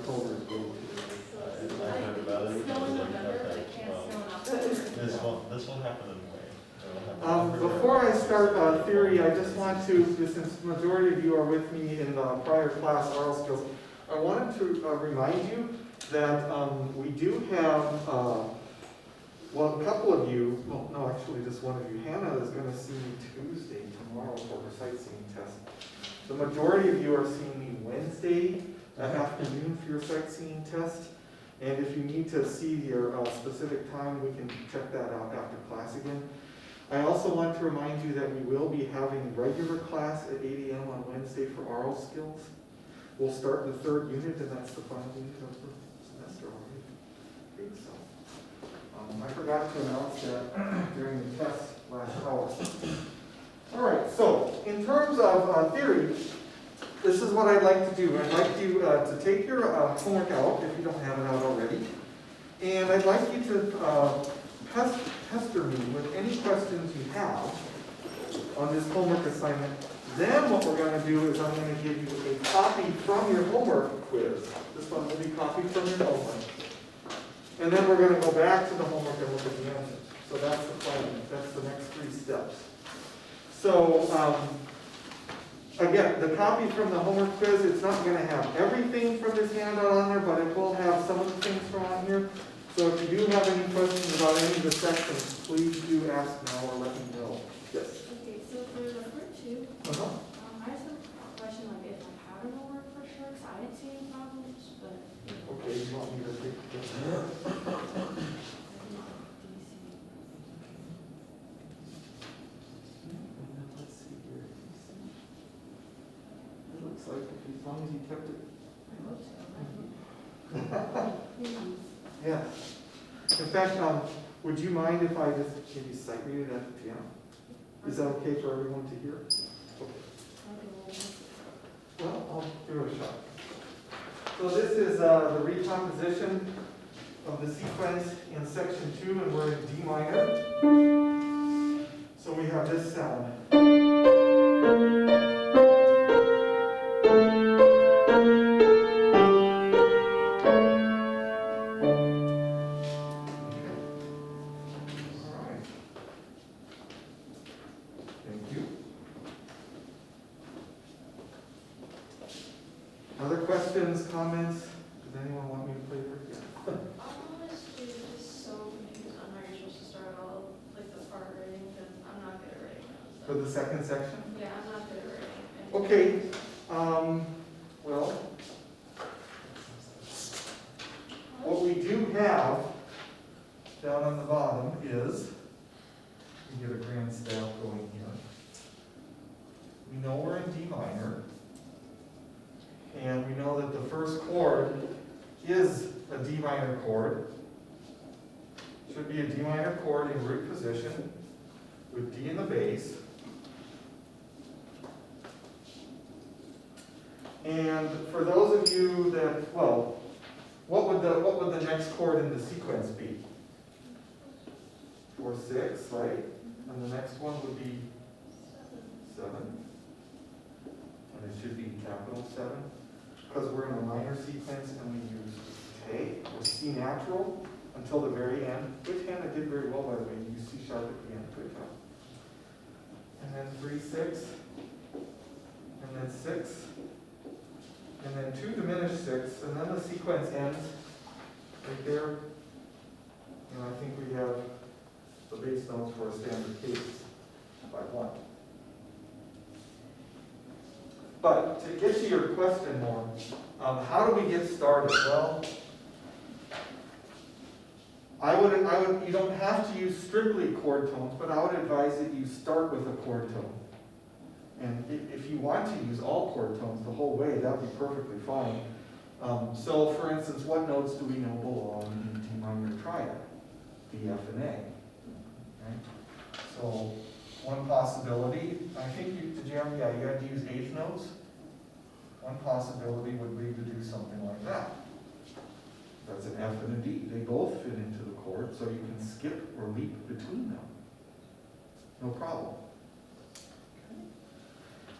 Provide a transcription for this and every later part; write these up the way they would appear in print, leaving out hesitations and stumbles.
October is going to. It's snow in November, but it can't snow in October. This will happen in May. It'll happen Before I start theory, I just want to, since the majority of you are with me in the prior class oral skills, I wanted to remind you that we do have, well, a couple of you, well, no, actually just one of you, Hannah is going to see me Tuesday, tomorrow, for her sightseeing test. The majority of you are seeing me Wednesday afternoon for your sightseeing test. And if you need to see your specific time, we can check that out after class again. I also want to remind you that we will be having regular class at 8 a.m. on Wednesday for oral skills. We'll start the third unit, and that's the final unit of the semester already. Okay, so I forgot to announce that during the test last hour. All right, so in terms of theory, this is what I'd like to do. I'd like you to take your homework out, if you don't have it out already. And I'd like you to pester me with any questions you have on this homework assignment. Then what we're going to do is I'm going to give you a copy from your homework quiz. This one will be copied from your homework. And then we're going to go back to the homework and look at the answers. So that's the plan. That's the next 3 steps. So, again, the copy from the homework quiz, it's not going to have everything from this handout on there, but it will have some of the things from on here. So if you do have any questions about any of the sections, please do ask now or let me know. Yes? Okay, so for the first 2, I just have a question, like if my pattern will work for sure, because I didn't see any problems, but. Okay, you want me to take this? Let's see here. It looks like as long as you kept it. I hope so. Yeah. In fact, would you mind if I just maybe sight read it at the piano? Is that okay for everyone to hear? Okay. Well, I'll give it a shot. So this is the recomposition of the sequence in section 2, and we're in D minor. So we have this sound. Other questions, comments? Does anyone want me to play for you? I'm just so confused on how you're supposed to start all, like the part writing, because I'm not good at writing now. For the second section? Yeah, I'm not good at writing. Okay, well, what we do have down on the bottom is, we get a grand staff going here. We know we're in D minor. And we know that the first chord is a D minor chord. Should be a D minor chord in root position with D in the bass. And for those of you that, well, what would the next chord in the sequence be? 4, 6, right? And the next one would be 7. And it should be capital 7. Because we're in a minor sequence and we use A or C natural until the very end, which Hannah did very well, by the way. You use C sharp at the end. Good job. And then 3, 6, and then 6, and then 2 diminished 6, and then the sequence ends right there. And I think we have the bass notes for a standard case by 1. But to get to your question more, how do we get started? Well, you don't have to use strictly chord tones, but I would advise that you start with a chord tone. And if you want to use all chord tones the whole way, that would be perfectly fine. So for instance, what notes do we know belong in D minor triad? D, F, and A. Okay? So one possibility, I think you had to use 8th notes. One possibility would be to do something like that. That's an F and a D. They both fit into the chord, so you can skip or leap between them. No problem. Okay.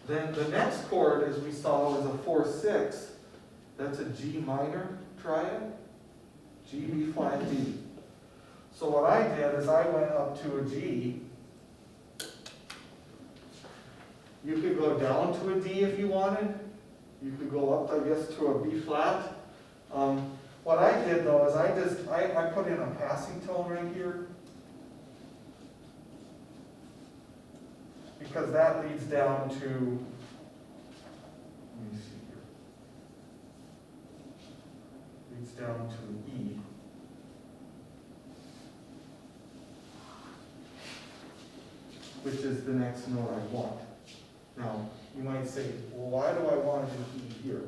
Then the next chord, as we saw, was a 4, 6. That's a G minor triad, G, B flat, D. So what I did is I went up to a G. You could go down to a D if you wanted. You could go up, I guess, to a B flat. What I did though is I put in a passing tone right here. Because that leads down to, let me see here. Leads down to E. Which is the next note I want. Now, you might say, well, why do I want an E here?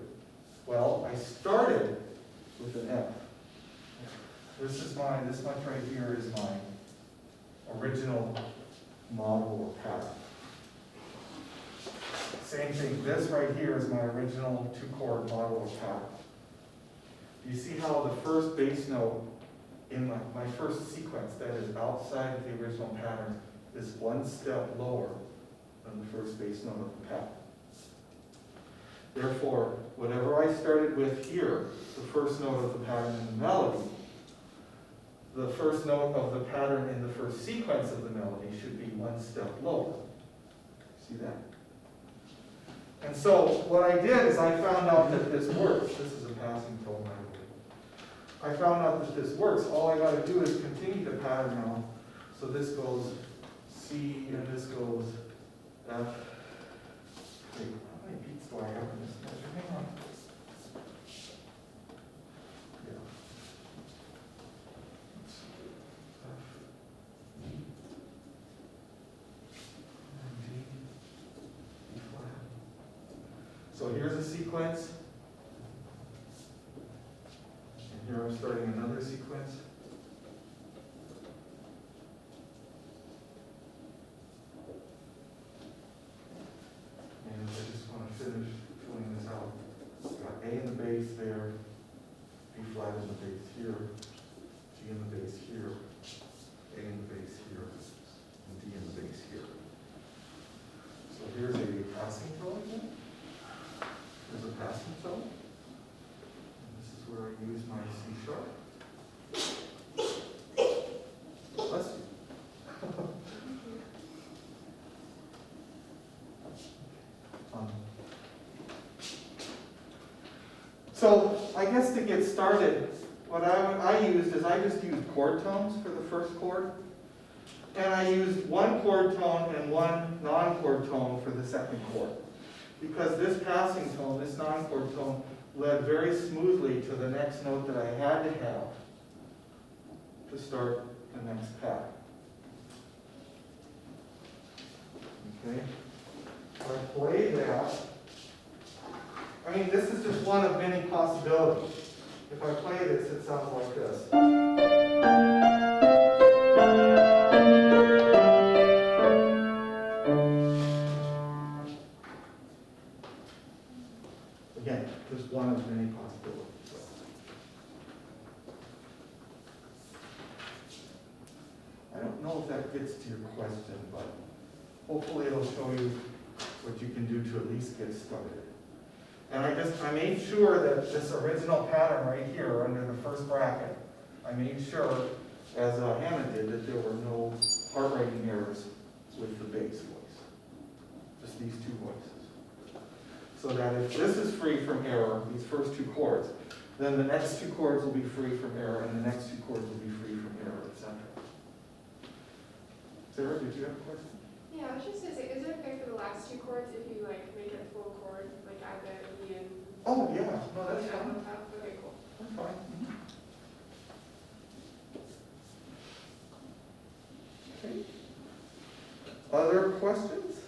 Well, I started with an F. This much right here is my original model or pattern. Same thing, this right here is my original 2-chord model or pattern. You see how the first bass note in my first sequence that is outside of the original pattern is one step lower than the first bass note of the pattern. Therefore, whatever I started with here, the first note of the pattern in the melody, the first note of the pattern in the first sequence of the melody should be one step lower. See that? And so what I did is I found out that this works. This is a passing tone, by the way. I found out that this works. All I got to do is continue the pattern now. So this goes C and this goes F. Wait, how many beats do I have in this measure? Hang on. Yeah. Let's see. F, E, and D, E flat. So here's a sequence. And here I'm starting another sequence. And I just want to finish filling this out. Got A in the bass there, B flat in the bass here, G in the bass here, A in the bass here, and D in the bass here. So here's a passing tone again. There's a passing tone. And this is where I use my C sharp. Bless you. So I guess to get started, what I used is I just used chord tones for the first chord. And I used one chord tone and one non-chord tone for the second chord. Because this passing tone, this non-chord tone, led very smoothly to the next note that I had to have to start the next pattern. Okay? If I play that, I mean, this is just one of many possibilities. If I play this, it sounds like this. Again, just one of many possibilities. I don't know if that gets to your question, but hopefully it'll show you what you can do to at least get started. And I made sure that this original pattern right here under the first bracket, I made sure, as Hannah did, that there were no part writing errors with the bass voice. Just these two voices. So that if this is free from error, these first two chords, then the next two chords will be free from error, and the next two chords will be free from error, etc. Sarah, did you have a question? Yeah, I was just gonna say, is it okay for the last two chords if you like make it a full chord, like add the E and Oh, yeah. No, that's yeah, fine. on top? Okay, cool. That's fine. Okay. Other questions?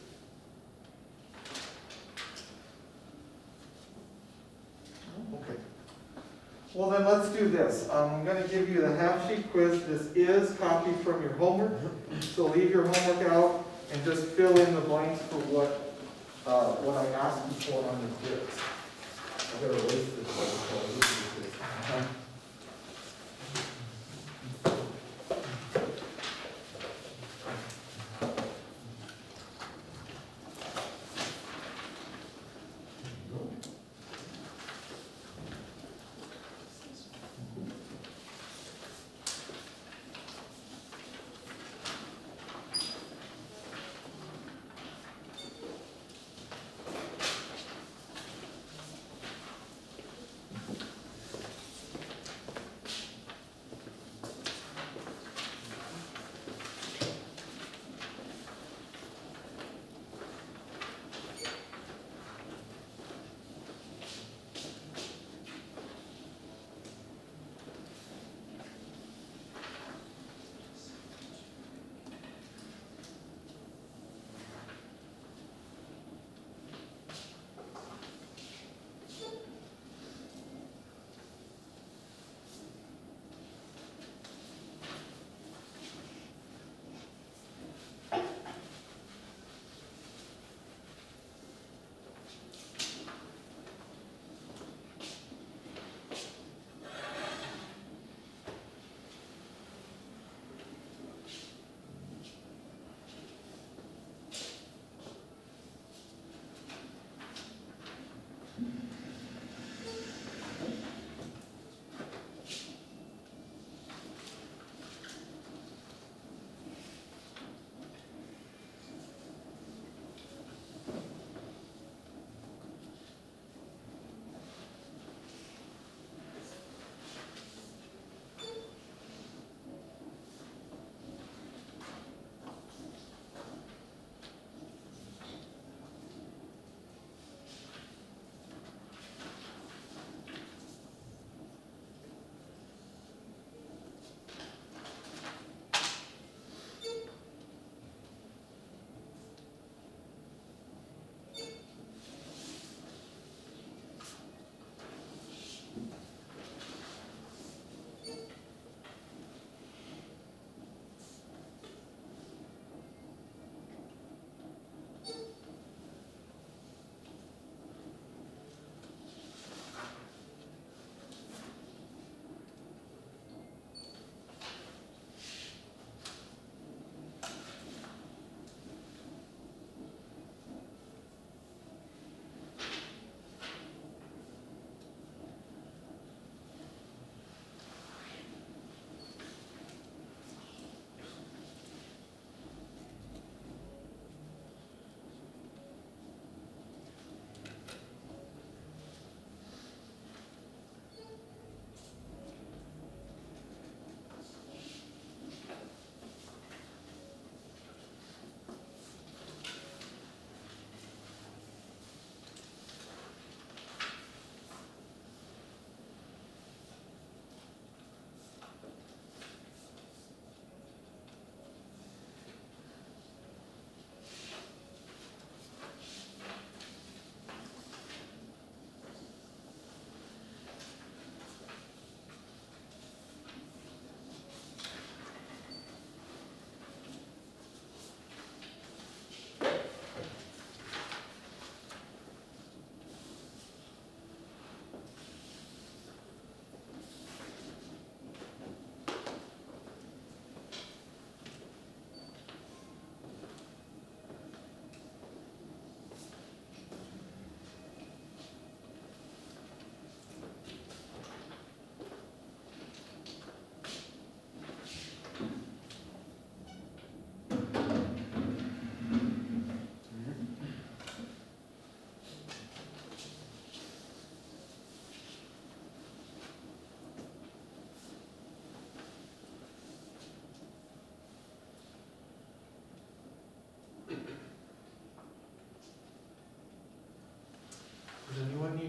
Okay. Well, then let's do this. I'm going to give you the half-sheet quiz. This is copied from your homework, so leave your homework out and just fill in the blanks for what I asked you for on the quiz. I better erase this one, so I'll lose this.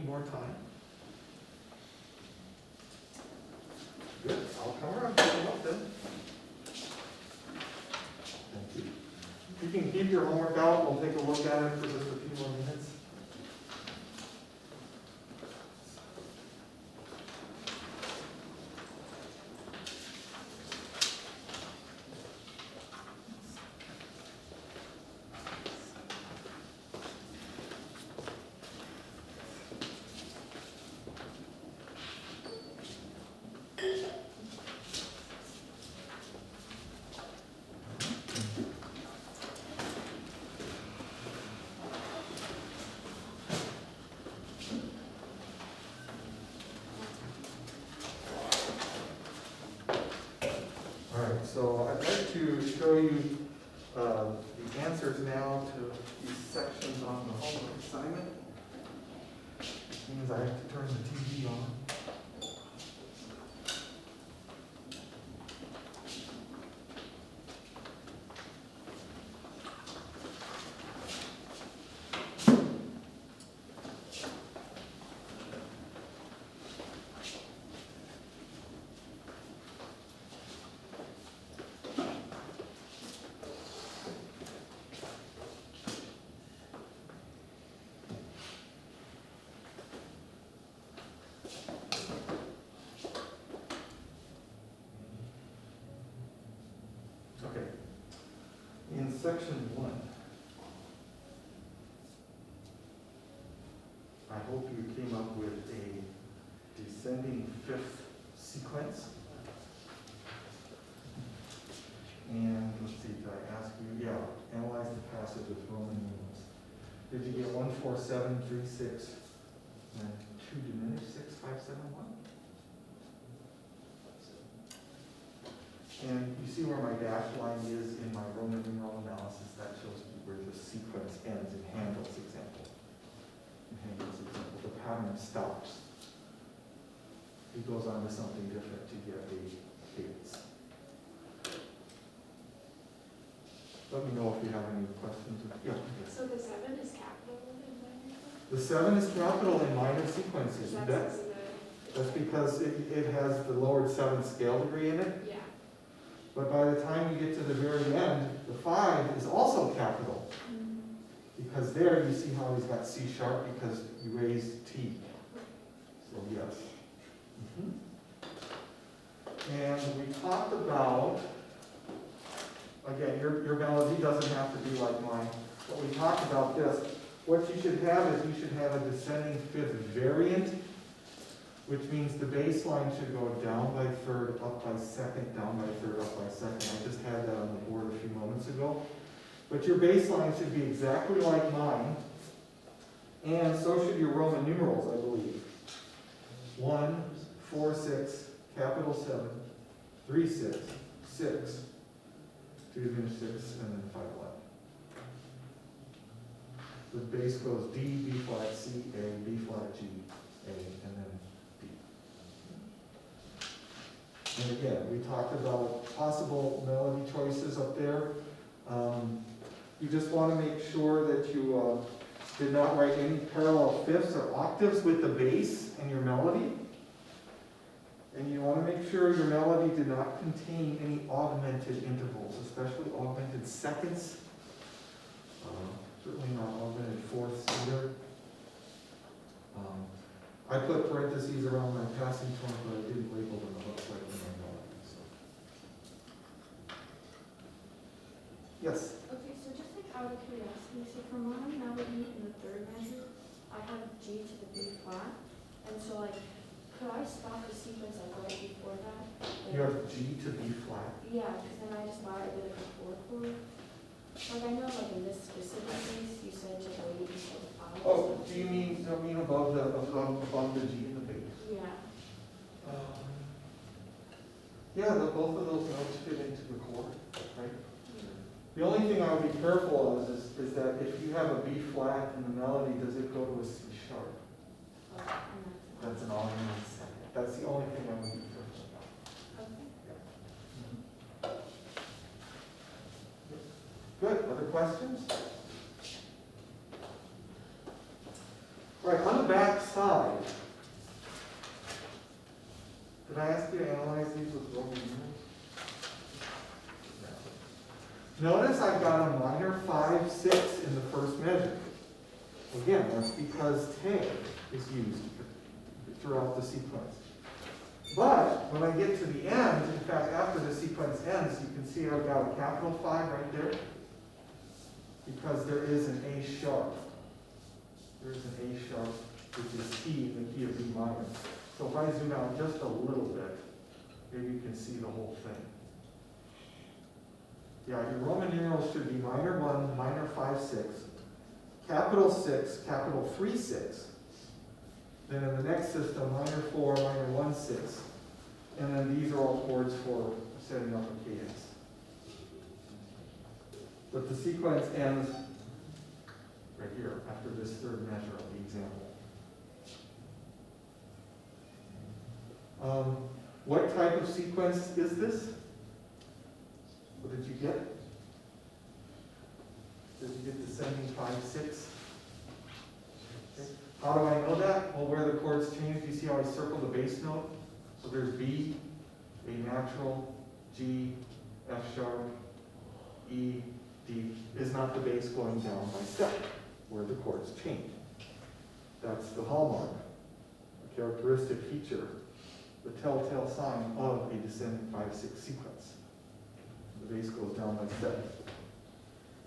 more time? Good, I'll come around, pick them up then. Thank you. You can keep your homework out, we'll take a look at it for just a few more minutes. All right, so I'd like to show you the answers now to these sections on the homework assignment. Which means I have to turn the TV on. Okay. In section 1, I hope you came up with a descending fifth sequence. And let's see, did I ask you? Yeah, analyze the passage with Roman numerals. Did you get 1, 4, 7, 3, 6, and 2 diminished, 6, 5, 7, 1? And you see where my dashed line is in my Roman numeral analysis. That shows me where the sequence ends in Handel's example. The pattern stops. He goes on to something different to get the dates. Let me know if you have any questions. Yeah. So the 7 is capital in minor? The 7 is capital in minor sequences. That's That's because it has the lowered 7 scale degree in it. yeah. But by the time you get to the very end, the 5 is also capital. Because there you see how he's got C sharp because you raised T. So yes. And we talked about, again, your melody doesn't have to be like mine, but we talked about this. What you should have is you should have a descending fifth variant, which means the bass line should go down by third, up by second, down by third, up by second. I just had that on the board a few moments ago. But your bass line should be exactly like mine, and so should your Roman numerals, I believe. 1, 4, 6, capital 7, 3, 6, 6, 2 diminished 6, and then 5, 1. The bass goes D, B flat, C, A, B flat, G, A, and then And again, we talked about possible melody choices up there. You just want to make sure that you did not write any parallel fifths or octaves with the bass and your melody. And you want to make sure your melody did not contain any augmented intervals, especially augmented seconds. Certainly not augmented fourths either. I put parentheses around my passing tone, but I didn't label them. It looks like in my melody. So. Yes? Okay, so just like out of curiosity, so for my melody in the third measure, I have G to the B flat, and so like, could I stop the sequence like right before that? Like, You have G to B flat. yeah, because then I just thought I did like a fourth chord. Like I know like in this specific case, you said to wait until the 5. Oh, do you mean above the G in the bass? Yeah. Yeah, both of those notes fit into the chord, right? The only thing I would be careful of is that if you have a B flat in the melody, does it go to a C sharp? That's an augmented second. That's the only thing I would be careful about. Okay. Good, other questions? Right, on the back side, Notice I've got a minor 5, 6 in the first measure. Again, that's because tag is used throughout the sequence. But when I get to the end, in fact, after the sequence ends, you can see I've got a capital 5 right there, because there is an A sharp. There's an A sharp, which is C, the key of B minor. So if I zoom out just a little bit, maybe you can see the whole thing. Yeah, your Roman numerals should be minor 1, minor 5, 6, capital 6, capital 3, 6. Then in the next system, minor 4, minor 1, 6. And then these are all chords for setting up a cadence. But the sequence ends right here, after this third measure of the example. What type of sequence is this? What did you get? Did you get descending 5, 6? Okay. How do I know that? Well, where the chords change, you see how I circle the bass note? So there's B, A natural, G, F sharp, E, D. Is not the bass going down by step, where the chords change. That's the hallmark, a characteristic feature, the telltale sign of a descending 5, 6 sequence. The bass goes down by step.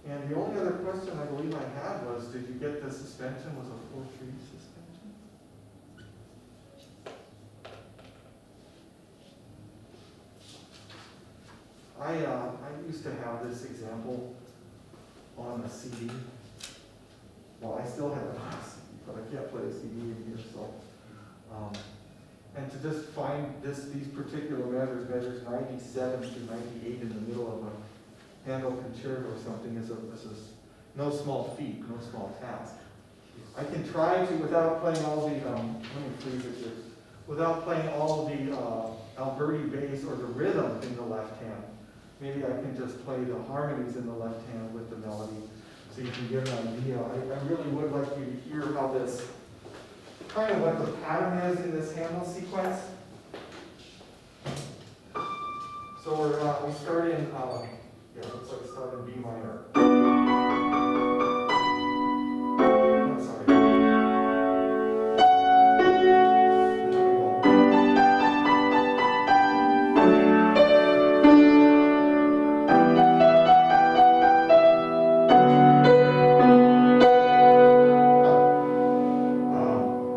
And the only other question I believe I had was, did you get the suspension was a 4-3 suspension? I used to have this example on a CD. Well, I still have it on a CD, but I can't play a CD in here, so. And to just find these particular measures 97 to 98 in the middle of a Handel concerto or something is no small feat, no small task. I can try to, without playing all the, let me freeze it here, without playing all the Alberti bass or the rhythm in the left hand. Maybe I can just play the harmonies in the left hand with the melody, so you can get an idea. I really would like you to hear how this, kind of what the pattern is in this Handel sequence. So we start in, yeah, it looks like start in B minor. Oh, sorry.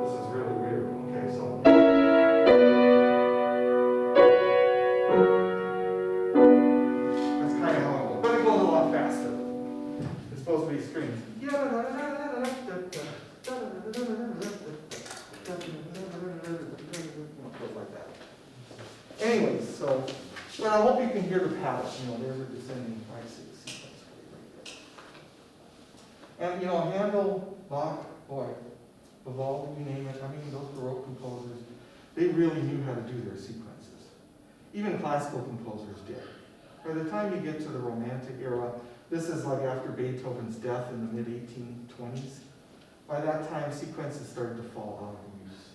This is really weird. Okay, so. That's kind of how it goes. But it goes a lot faster. It's supposed to be strings. Goes like that. Anyways, so, well, I hope you can hear the pattern. You know, there's a descending 5, 6 sequence right there. And, you know, Handel, Bach, boy, Vivaldi, you name it, I mean, those Baroque composers, they really knew how to do their sequences. Even classical composers did. By the time you get to the Romantic era, this is like after Beethoven's death in the mid-1820s. By that time, sequences started to fall out of use.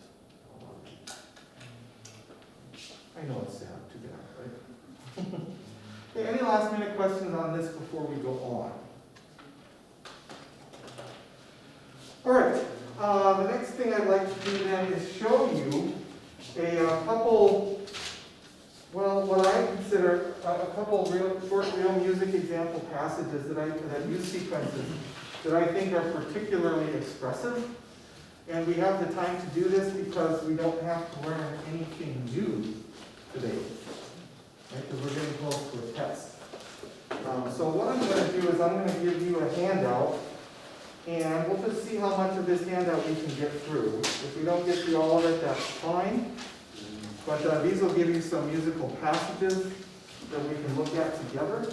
I know it's sad, too bad, right? Okay, any last minute questions on this before we go on? All right, the next thing I'd like to do then is show you a couple, well, what I consider a couple short real music example passages that use sequences that I think are particularly expressive. And we have the time to do this because we don't have to learn anything new today, right? Because we're getting close to a test. So what I'm going to do is I'm going to give you a handout, and we'll just see how much of this handout we can get through. If we don't get through all of it, that's fine. But these will give you some musical passages that we can look at together.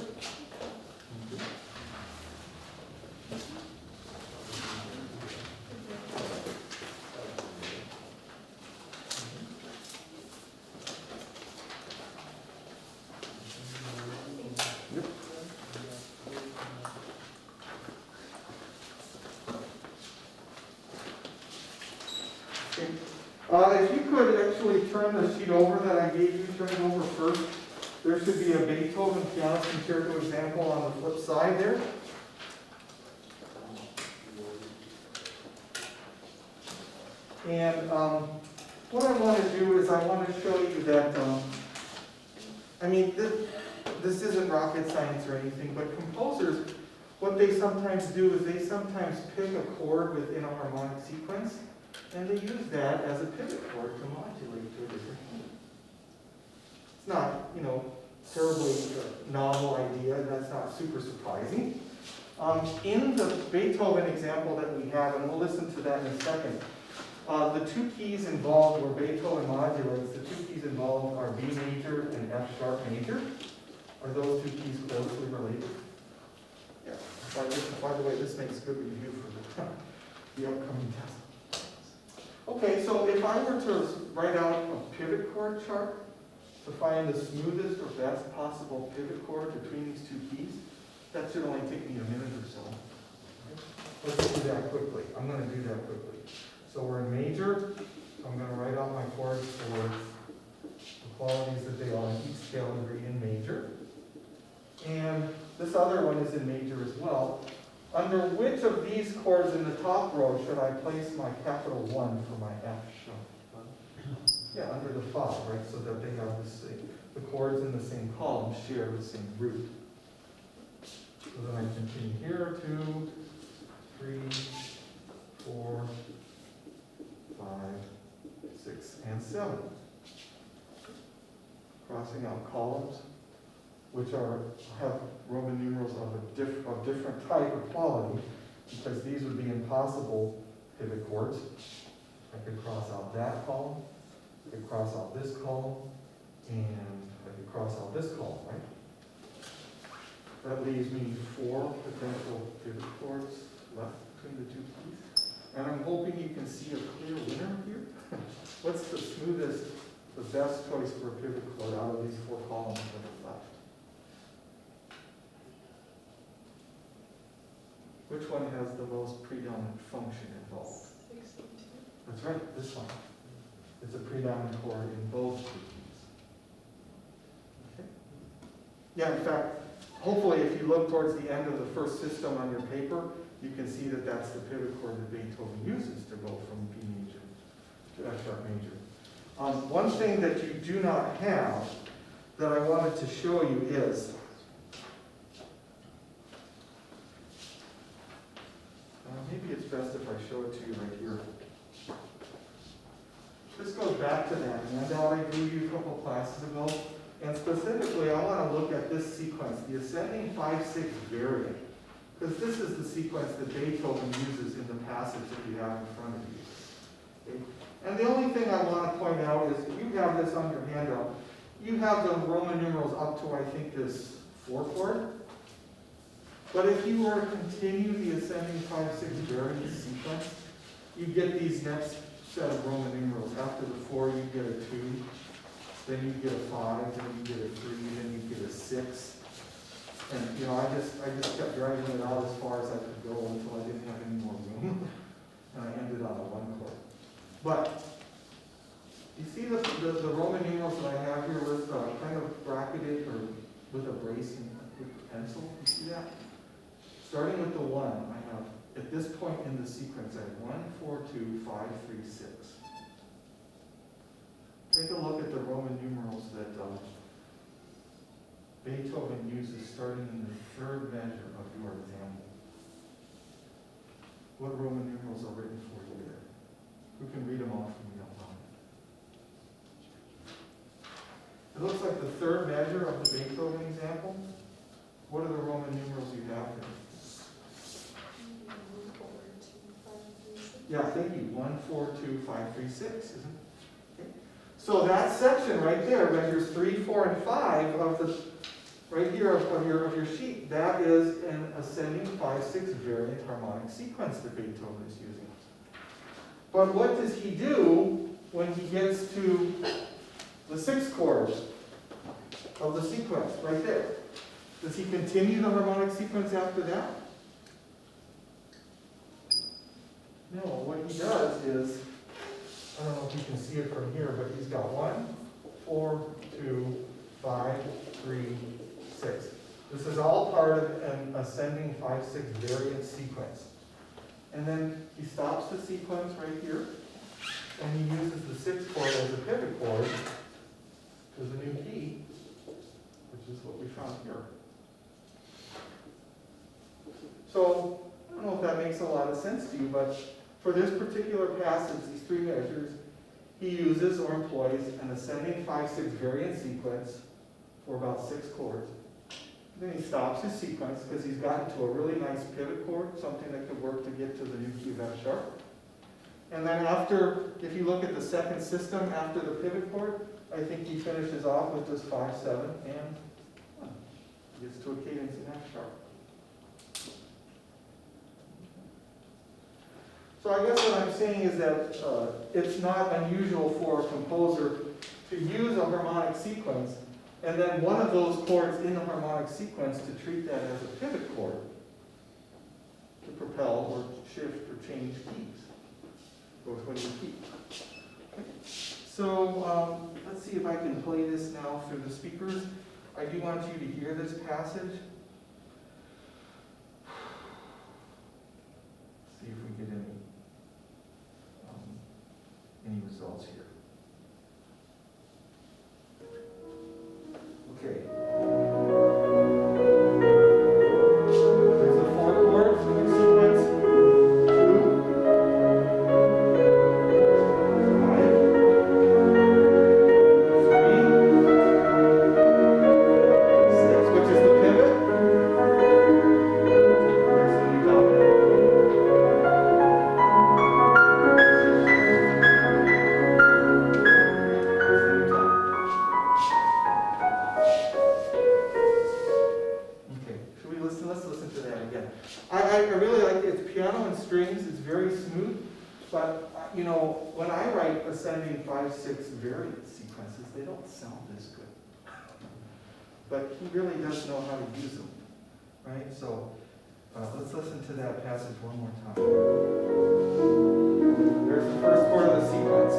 If you could actually turn the sheet over that I gave you, turn it over first. There should be a Beethoven piano concerto example on the flip side there. And what I want to do is I want to show you that, I mean, this isn't rocket science or anything, but composers, what they sometimes do is they sometimes pick a chord within a harmonic sequence, and they use that as a pivot chord to modulate to a different key. It's not, you know, terribly novel idea, that's not super surprising. In the Beethoven example that we have, and we'll listen to that in a second, the two keys involved where Beethoven modulates, the two keys involved are B major and F sharp major. Are those two keys closely related? Yeah. By the way, this makes good review for the upcoming test. Okay, so if I were to write out a pivot chord chart to find the smoothest or best possible pivot chord between these two keys, that should only take me a minute or so. Let's do that quickly. I'm going to do that quickly. So we're in major, so I'm going to write out my chords for the qualities that they are in each scale degree in major. And this other one is in major as well. Under which of these chords in the top row should I place my capital 1 for my F sharp? Yeah, under the 5, right? So that they have the chords in the same column share the same root. So then I continue here, 2, 3, 4, 5, 6, and 7. Crossing out columns, which have Roman numerals of different type or quality, because these would be impossible pivot chords. I could cross out that column, I could cross out this column, and I could cross out this column, right? That leaves me 4 potential pivot chords left between the two keys. And I'm hoping you can see a clear winner here. What's the smoothest, the best choice for a pivot chord out of these 4 columns that are left? Which one has the most predominant function involved? 62. That's right, this one. It's a predominant chord in both two keys. Okay. Yeah, in fact, hopefully if you look towards the end of the first system on your paper, you can see that that's the pivot chord that Beethoven uses to go from B major to F sharp major. One thing that you do not have that I wanted to show you is, maybe it's best if I show it to you right here. This goes back to that handout I gave you a couple classes ago, and specifically I want to look at this sequence, the ascending 5/6 variant. Because this is the sequence that Beethoven uses in the passage that you have in front of you. Okay? And the only thing I want to point out is, you have this on your handout. You have the Roman numerals up to, I think, this 4 chord. But if you were to continue the ascending 5/6 variant sequence, you get these next set of Roman numerals. After the 4, you get a 2, then you get a 5, then you get a 3, then you get a 6. And, you know, I just kept dragging it out as far as I could go until I didn't have any more room. And I ended on a 1 chord. But, you see the Roman numerals that I have here with kind of bracketed or with a bracing with a pencil? You see that? Starting with the 1, I have, at this point in the sequence, I have 1, 4, 2, 5, 3, 6. Take a look at the Roman numerals that Beethoven uses starting in the 3rd measure of your example. What Roman numerals are written for you there? Who can read them off from me out loud? It looks like the 3rd measure of the Beethoven example. What are the Roman numerals you have there? Yeah, thank you. 1, 4, 2, 5, 3, 6, isn't it? Okay. So that section right there, measures 3, 4, and 5 of the right here of your sheet. That is an ascending 5/6 variant harmonic sequence that Beethoven is using. But what does he do when he gets to the 6th chord of the sequence right there? Does he continue the harmonic sequence after that? No, what he does is, I don't know if you can see it from here, but he's got 1, 4, 2, 5, 3, 6. This is all part of an ascending 5-6 variant sequence. And then he stops the sequence right here, and he uses the 6th chord as a pivot chord to the new key, which is what we found here. So, I don't know if that makes a lot of sense to you, but for this particular passage, these 3 measures, he uses or employs an ascending 5-6 variant sequence for about 6 chords. Then he stops his sequence because he's gotten to a really nice pivot chord, something that could work to get to the new key of F sharp. And then after, if you look at the second system after the pivot chord, I think he finishes off with just 5, 7, and 1. He gets to a cadence in F sharp. So I guess what I'm saying is that it's not unusual for a composer to use a harmonic sequence and then one of those chords in the harmonic sequence to treat that as a pivot chord to propel or shift or change keys, go to a new key. Okay. So let's see if I can play this now through the speakers. I do want you to hear this passage. See if we get any results here. Okay. There's the 4 chords in the sequence. 2, 5, 3, 6, which is the pivot. There's the new dominant. Let's listen to that again. I really like it. It's piano and strings. It's very smooth. But, you know, when I write ascending 5-6 variant sequences, they don't sound this good. But he really does know how to use them. Right? So, let's listen to that passage one more time. There's the first chord of the sequence.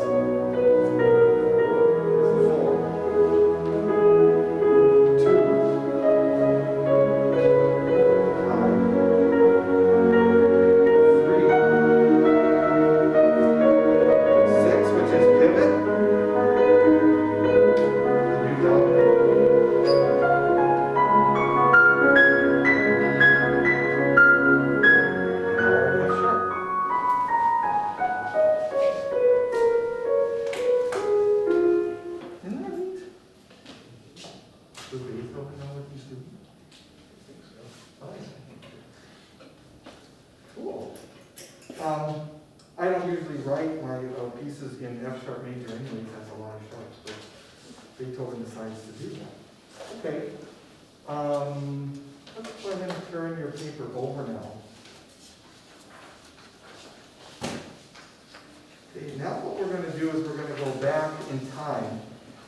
I don't usually write my pieces in F sharp major anyway, it has a lot of sharps, but Beethoven decides to do that. Okay, let's go ahead and turn your paper over now. Okay, now what we're going to do is we're going to go back in time,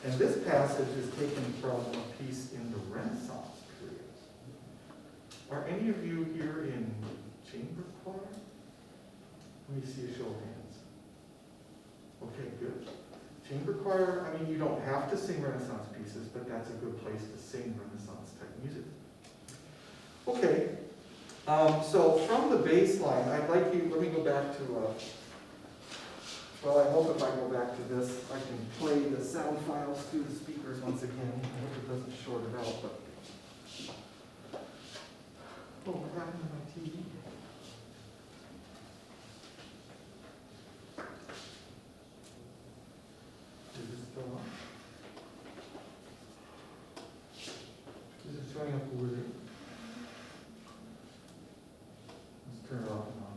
and this passage is taken from a piece in the Renaissance period. Are any of you here in chamber choir? Let me see a show of hands. Okay, good. Chamber choir, I mean, you don't have to sing Renaissance pieces, but that's a good place to sing Renaissance type music. Okay, so from the bass line, I'd like you, let me go back to, well, I hope if I go back to this, I can play the sound files through the speakers once again. I hope it doesn't short it out, but. Oh, what happened to my TV? Is it still on? Is it showing up over there? Let's turn it off and on.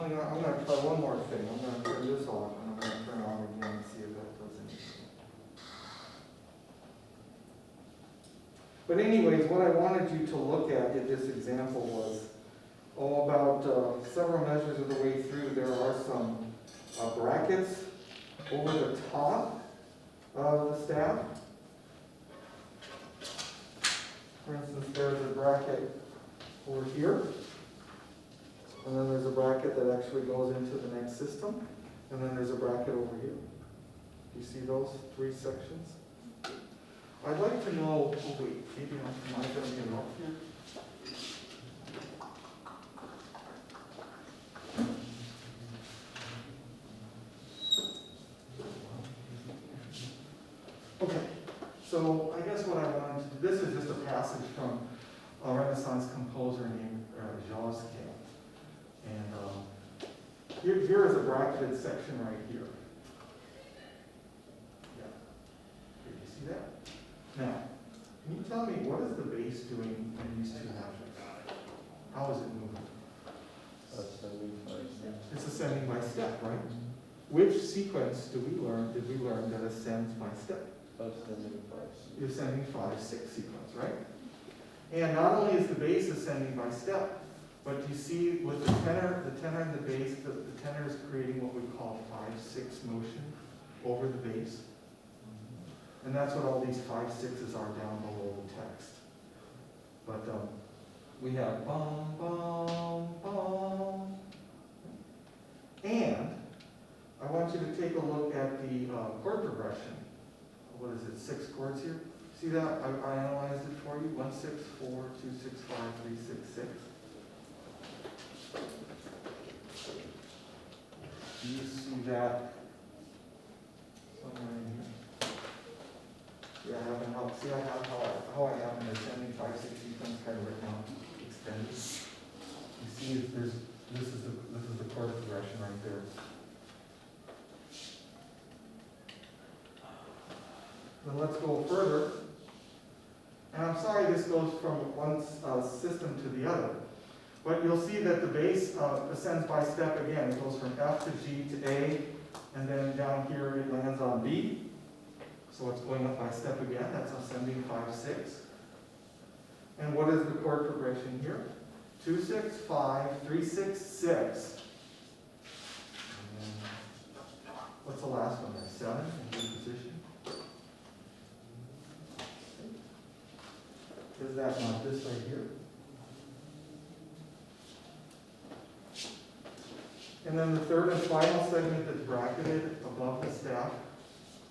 I'm going to try one more thing. I'm going to turn this off and I'm going to turn it on again and see if that does anything. But anyways, what I wanted you to look at in this example was, about several measures of the way through, there are some brackets over the top of the staff. For instance, there's a bracket over here, and then there's a bracket that actually goes into the next system, and then there's a bracket over here. Do you see those three sections? I'd like to know, oh wait, maybe I'm going to get up here. Okay, so I guess what I wanted to do, this is just a passage from a Renaissance composer named Josquin. And here is a bracketed section right here. Yeah. Did you see that? Now, can you tell me what is the bass doing in these two measures? How is it moving? It's ascending by step, right? Which sequence did we learn that ascends by step? The ascending 5-6 sequence, right? And not only is the bass ascending by step, but you see with the tenor and the bass, the tenor is creating what we call 5-6 motion over the bass. And that's what all these 5-6s are down below the text. But we have bum, bum, bum. And I want you to take a look at the chord progression. What is it, 6 chords here? See that? I analyzed it for you. 1, 6, 4, 2, 6, 5, 3, 6, 6. Do you see that somewhere in here? See, I have how I have an ascending 5-6 sequence kind of written out, extended. You see, this is the chord progression right there. Then let's go further. And I'm sorry this goes from one system to the other. But you'll see that the bass ascends by step again. It goes from F to G to A, and then down here it lands on B. So it's going up by step again. That's ascending 5-6. And what is the chord progression here? 2, 6, 5, 3, 6, 6. And then what's the last one there? 7 in G position. Is that not this right here? And then the third and final segment that's bracketed above the staff,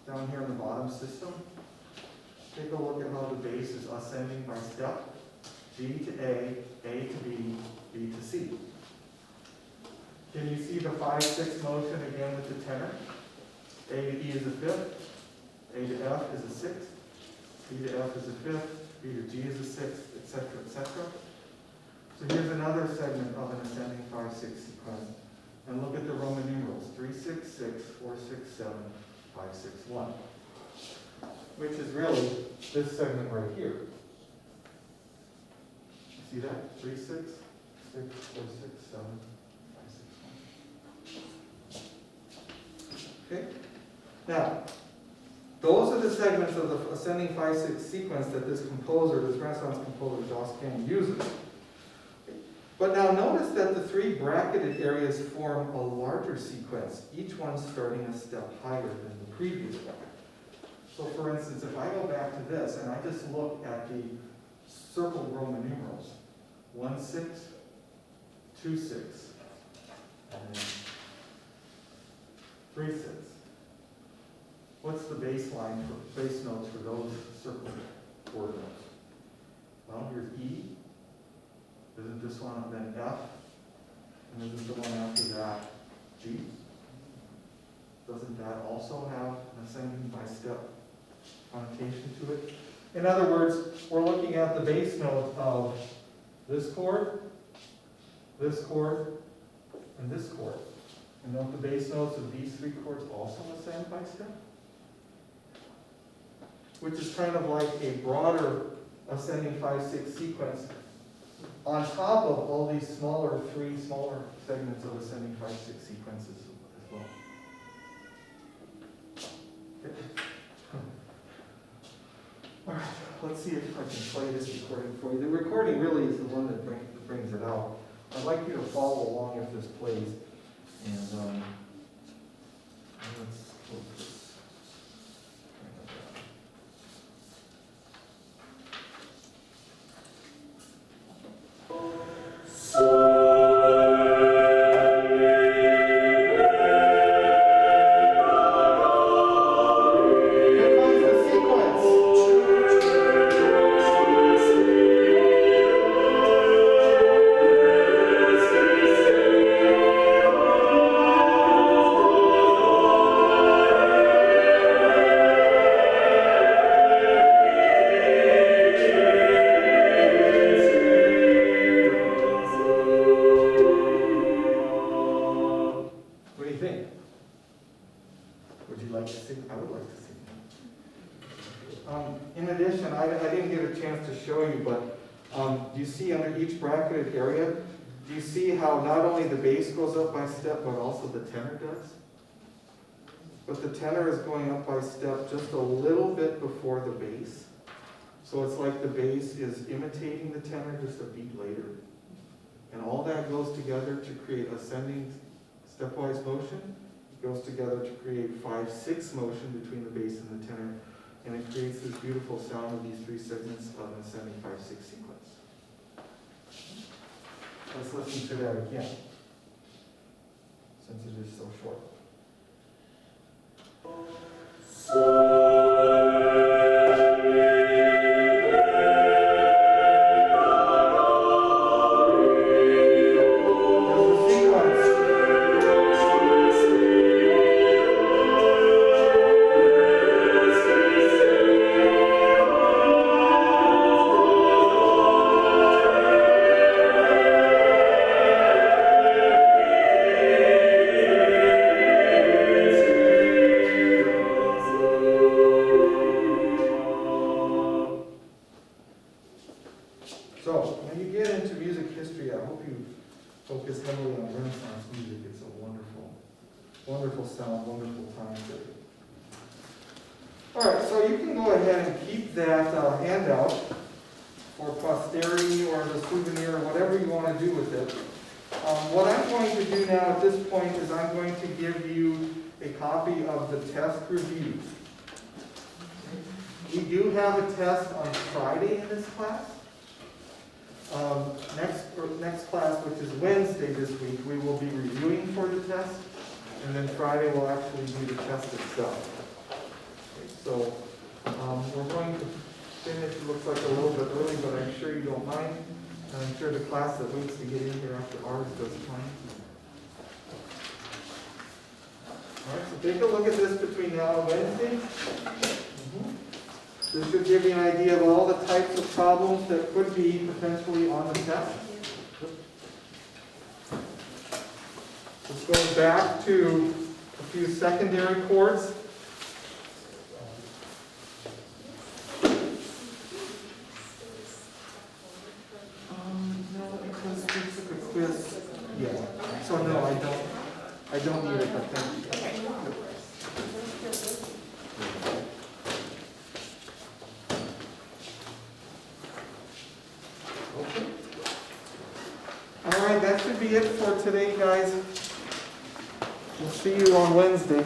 down here in the bottom system. Take a look at how the bass is ascending by step. G to A to B, B to C. Can you see the 5-6 motion again with the tenor? A to E is a fifth, A to F is a sixth, B to F is a fifth, B to G is a sixth, etc., etc. So here's another segment of an ascending 5-6 sequence. And look at the Roman numerals, 3, 6, 6, 4, 6, 7, 5, 6, 1. Which is really this segment right here. See that? 3, 6, 6, 4, 6, 7, 5, 6, 1. Okay? Now, those are the segments of the ascending 5-6 sequence that this Renaissance composer, Josquin, uses. But now notice that the three bracketed areas form a larger sequence, each one starting a step higher than the previous one. So for instance, if I go back to this and I just look at the circled Roman numerals, 1, 6, 2, 6, and then 3, 6. What's the bass notes for those circled chord notes? Well, here's E. Isn't this one then F? And isn't the one after that G? Doesn't that also have an ascending by step connotation to it? In other words, we're looking at the bass note of this chord, and this chord. And don't the bass notes of these three chords also ascend by step? Which is kind of like a broader ascending 5-6 sequence on top of all these three smaller segments of ascending 5-6 sequences as well. Okay. All right, let's see if I can play this recording for you. The recording really is the one that brings it out. I'd like you to follow along if this plays. And let's focus. Here comes the sequence. What do you think? Would you like to sing? I would like to sing. In addition, I didn't get a chance to show you, but do you see under each bracketed area, do you see how not only the bass goes up by step, but also the tenor does? But the tenor is going up by step just a little bit before the bass. So it's like the bass is imitating the tenor just a beat later. And all that goes together to create ascending stepwise motion. It goes together to create 5/6 motion between the bass and the tenor. And it creates this beautiful sound of these three segments of an ascending 5/6 sequence. Let's listen to that again, since it is so short. There's the sequence. So, when you get into music history, I hope you focus heavily on Renaissance music. It's a wonderful, wonderful sound, wonderful time period. All right, so you can go ahead and keep that handout for posterity or as a souvenir or whatever you want to do with it. What I'm going to do now at this point is I'm going to give you a copy of the test review. We do have a test on Friday in this class. Next class, which is Wednesday this week, we will be reviewing for the test, and then Friday we'll actually do the test itself. Okay, so we're going to finish, it looks like a little bit early, but I'm sure you don't mind. And I'm sure the class that waits to get in here after ours doesn't mind. All right, so take a look at this between now and Wednesday. This should give you an idea of all the types of problems that could be potentially on the test. This goes back to a few secondary chords. No, because we took a quiz. Yeah. So no, I don't need it, but thank you. Okay. All right, that should be it for today, guys. We'll see you on Wednesday.